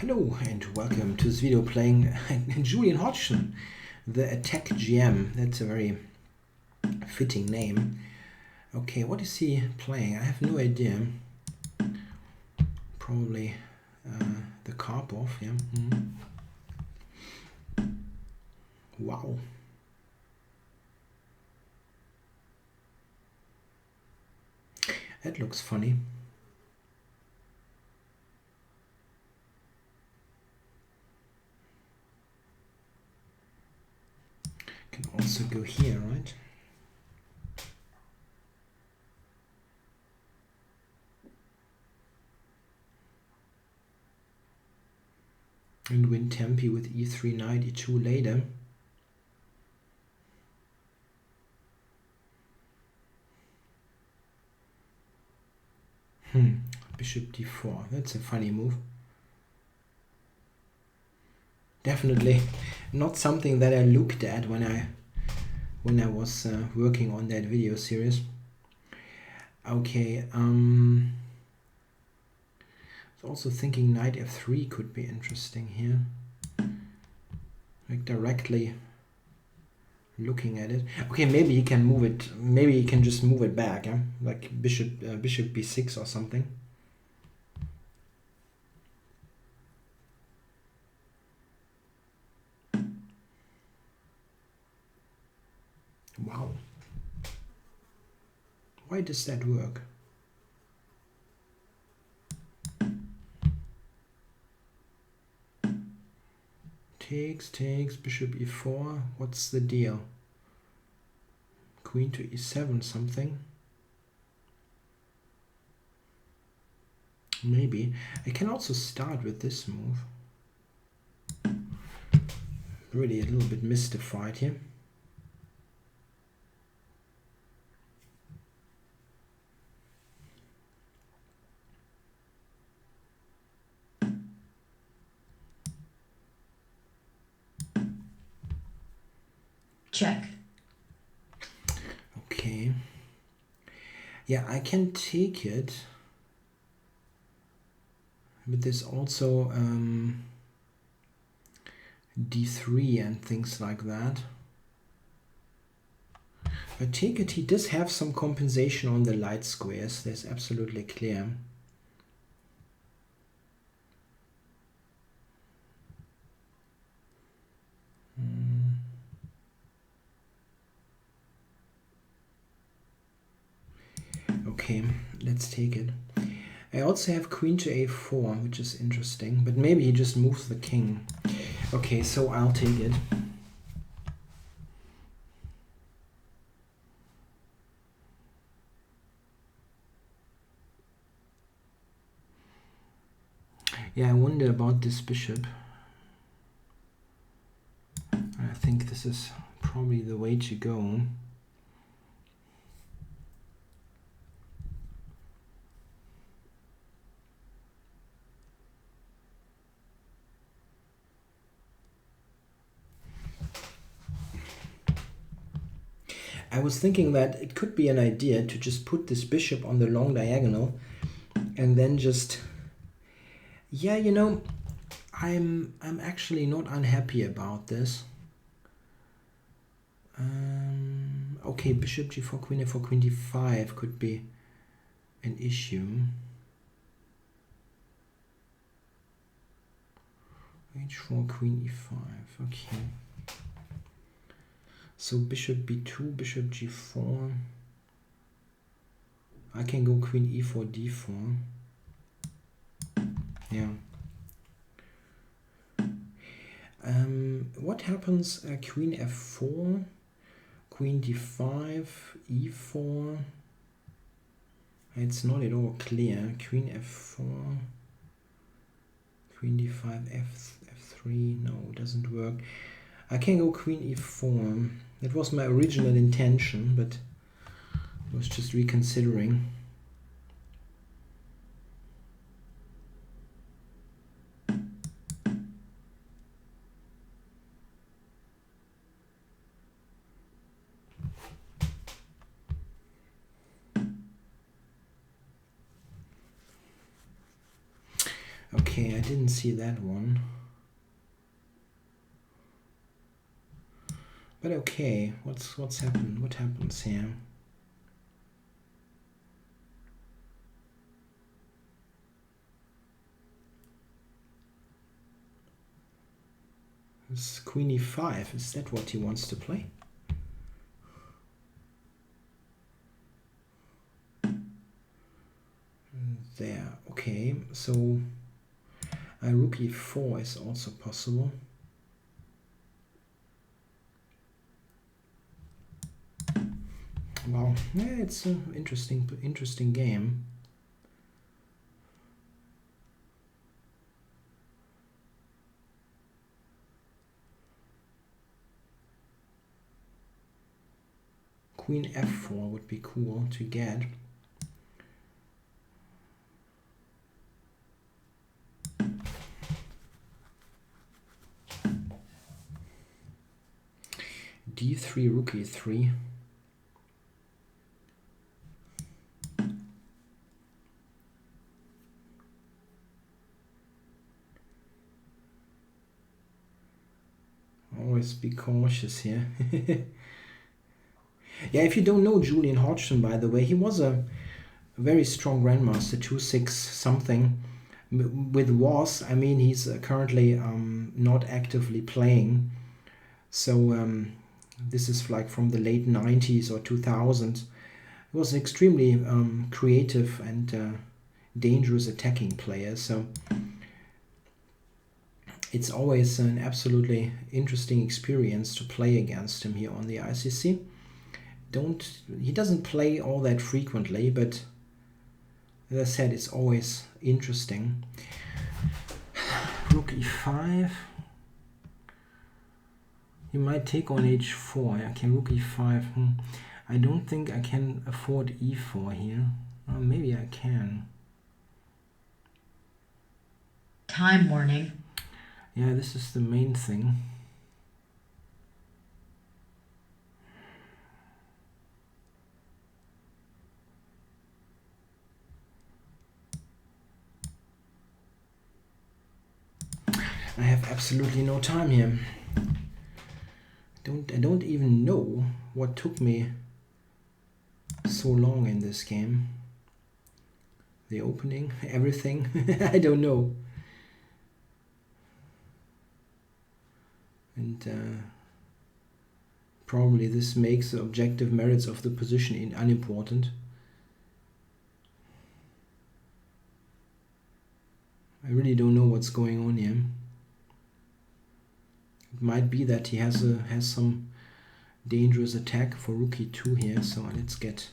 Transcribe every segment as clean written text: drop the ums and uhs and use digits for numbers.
Hello and welcome to this video playing Julian Hodgson, the AttackGM. That's a very fitting name. Okay, what is he playing? I have no idea. Probably the Karpov, yeah. Wow. That looks funny. Can also go here, right? And win tempi with e3 knight, e2 later. Bishop d4. That's a funny move. Definitely not something that I looked at when I was working on that video series. Okay, also thinking knight f3 could be interesting here. Like directly looking at it. Okay, maybe he can move it. Maybe he can just move it back, yeah? Like bishop b6 or something. Wow. Why does that work? Takes, bishop e4. What's the deal? Queen to e7 something. Maybe. I can also start with this move. Really a little bit mystified here. Check. Okay. Yeah, I can take it. But there's also d3 and things like that. I take it he does have some compensation on the light squares. That's absolutely clear. Okay, let's take it. I also have queen to a4, which is interesting, but maybe he just moves the king. Okay, so I'll take it. Yeah, I wonder about this bishop. I think this is probably the way to go. I was thinking that it could be an idea to just put this bishop on the long diagonal and then just, yeah, you know, I'm actually not unhappy about this. Okay, bishop g4, queen a4, queen d5 could be an issue. h4, queen e5, okay. So bishop b2, bishop g4. I can go queen e4, d4. Yeah. What happens? Queen f4, queen d5, e4. It's not at all clear. Queen f4, queen d5, f3. No, it doesn't work. I can go queen e4. That was my original intention, but I was just reconsidering. Okay, I didn't see that one. But okay, what's happened? What happens here? It's Queen e5. Is that what he wants to play? There. Okay, so Rook e4 is also possible. Wow, yeah, it's an interesting game. Queen f4 would be cool to get. d3, rook e3. Always be cautious here. Yeah, if you don't know Julian Hodgson, by the way, he was a very strong grandmaster, 2-6 something. With was, I mean, he's currently not actively playing. So this is like from the late 90s or 2000s. He was an extremely creative and dangerous attacking player. So it's always an absolutely interesting experience to play against him here on the ICC. He doesn't play all that frequently, but as I said, it's always interesting. Rook e5. He might take on h4. Okay, rook e5. I don't think I can afford e4 here. Maybe I can. Time warning. Yeah, this is the main thing. I have absolutely no time here. I don't even know what took me so long in this game. The opening, everything, I don't know. And probably this makes the objective merits of the position unimportant. I really don't know what's going on here. It might be that he has some dangerous attack for rook e2 here. So let's get.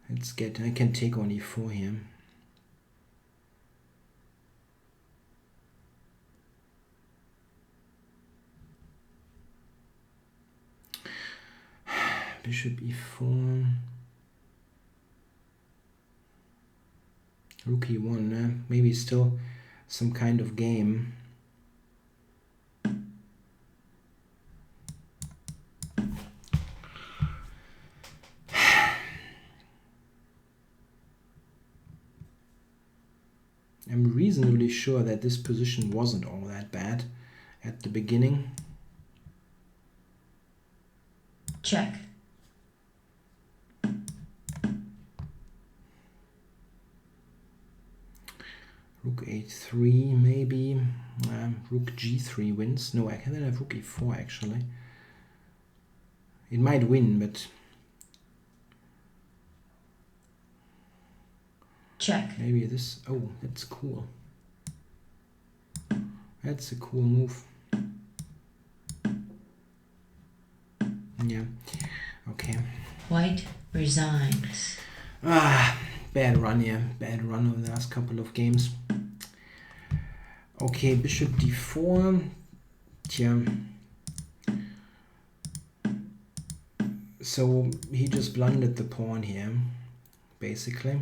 I can take on e4 here. Bishop e4. Rook e1. Maybe still some kind of game. I'm reasonably sure that this position wasn't all that bad at the beginning. Check. Rook a3 maybe. Rook g3 wins. No, I can then have rook e4 actually. It might win, but check. Maybe this. Oh, that's cool. That's a cool move. Yeah. Okay. White resigns. Bad run here. Bad run over the last couple of games. Okay, bishop d4. Tja. So he just blundered the pawn here, basically.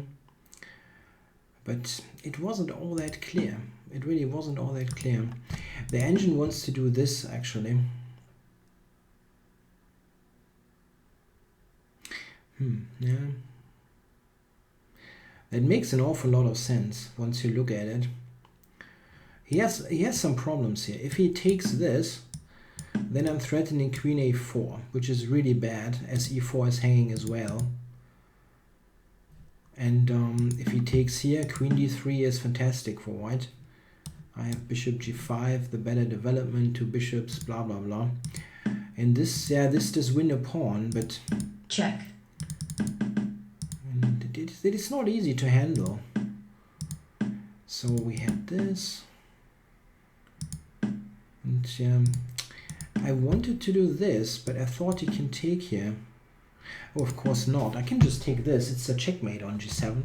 But it wasn't all that clear. It really wasn't all that clear. The engine wants to do this, actually. Yeah. That makes an awful lot of sense once you look at it. He has some problems here. If he takes this, then I'm threatening queen a4, which is really bad, as e4 is hanging as well. And if he takes here, queen d3 is fantastic for white. I have bishop g5, the better development, 2 bishops, blah blah blah. And this, yeah, this does win a pawn, but check. And it is not easy to handle. So we have this, and I wanted to do this, but I thought he can take here. Oh, of course not. I can just take this. It's a checkmate on g7.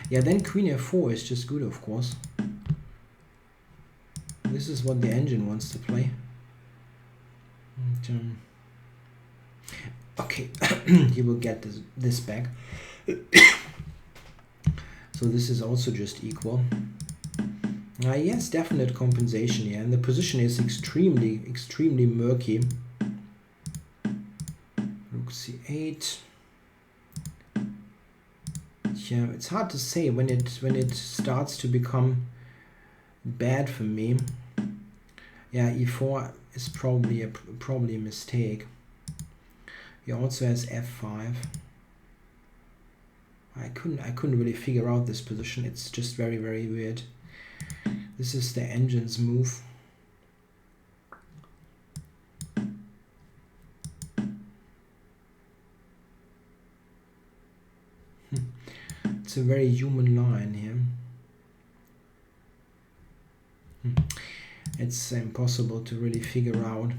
Yeah, then queen f4 is just good, of course. This is what the engine wants to play. And, okay, he will get this back. So this is also just equal. Yes, definite compensation here, and the position is extremely murky. Rook c8. Yeah, it's hard to say when it starts to become bad for me. Yeah, e4 is probably a mistake. He also has f5. I couldn't really figure out this position. It's just very weird. This is the engine's move. It's a very human line here. It's impossible to really figure out.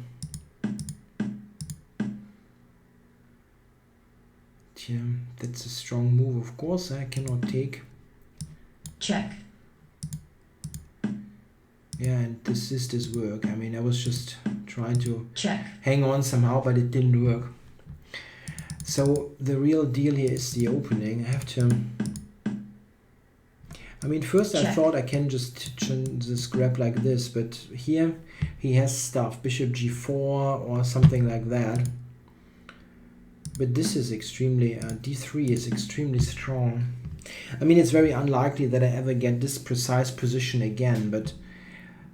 Yeah, that's a strong move, of course. I cannot take. Check. Yeah, and this does work. I mean, I was just trying to check, hang on somehow, but it didn't work. So the real deal here is the opening. I have to... I mean, first check. I thought I can just grab like this, but here he has stuff, bishop g4 or something like that. But this is extremely, d3 is extremely strong. I mean, it's very unlikely that I ever get this precise position again, but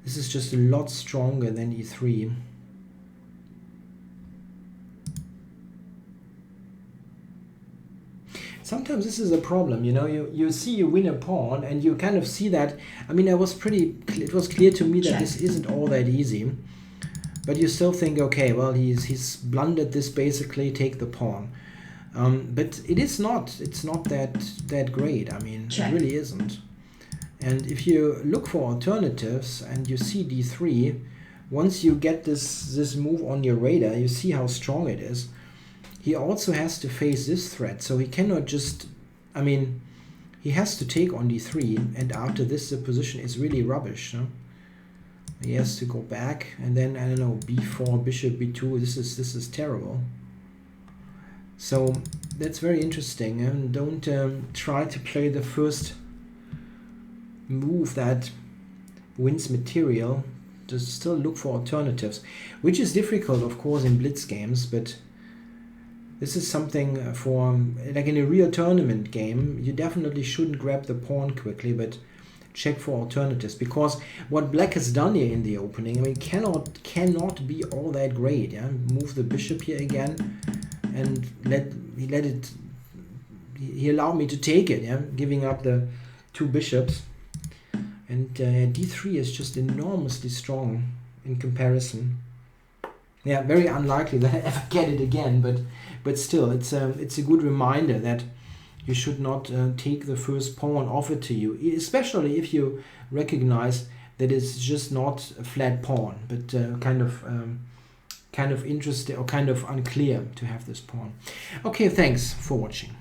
this is just a lot stronger than e3. Sometimes this is a problem, you know, you see you win a pawn and you kind of see that. I mean, it was clear to me that check. This isn't all that easy, but you still think, okay, well, he's blundered this, basically, take the pawn. But it's not that great. I mean, check. It really isn't. And if you look for alternatives and you see d3, once you get this move on your radar, you see how strong it is. He also has to face this threat, so he cannot just, I mean, he has to take on d3, and after this the position is really rubbish. No? He has to go back, and then, I don't know, b4, bishop b2, this is terrible. So that's very interesting, and don't try to play the first move that wins material. Just still look for alternatives, which is difficult, of course, in Blitz games, but this is something for, like in a real tournament game, you definitely shouldn't grab the pawn quickly, but check for alternatives, because what black has done here in the opening, I mean, cannot be all that great. Yeah, move the bishop here again, and he allowed me to take it. Yeah, giving up the 2 bishops, and d3 is just enormously strong in comparison. Yeah, very unlikely that I ever get it again, but still, it's a good reminder that you should not take the first pawn offered to you, especially if you recognize that it's just not a flat pawn, but kind of interesting or kind of unclear to have this pawn. Okay, thanks for watching.